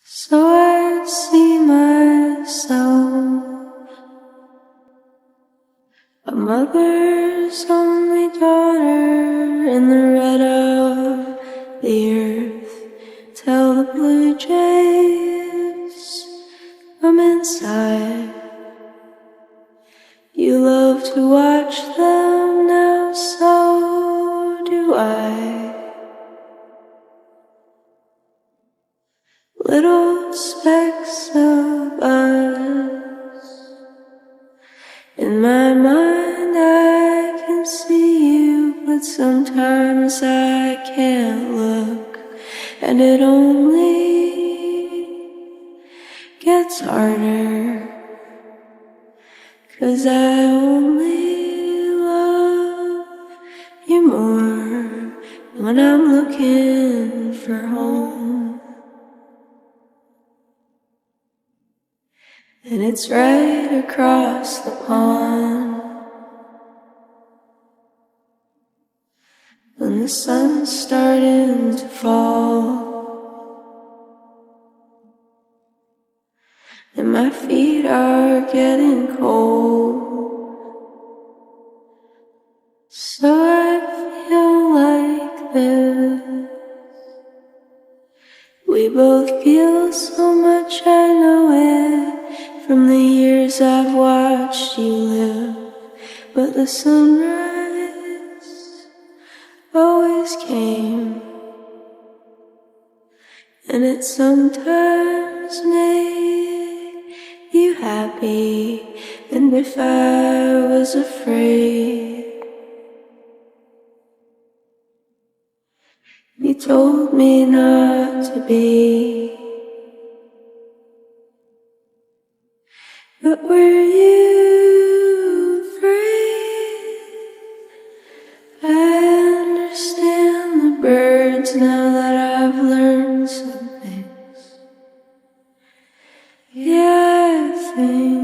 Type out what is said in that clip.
So I see myself, a mother's only daughter in the red of the earth. Tell the blue jays, come inside. You love to watch them now, so do I. Little specks of us. In my mind I can see you, but sometimes I can't look, and it only gets harder, 'cause I only love you more when I'm looking for home. And it's right across the pond, when the sun's starting to fall, and my feet are getting cold. So I feel like this. We both feel so much, I know it, from the years I've watched you live. But the sunrise always came, and it sometimes made you happy. And if I was afraid, you told me not to be. But were you afraid? I understand the birds now that I've learned some things. Yeah, I think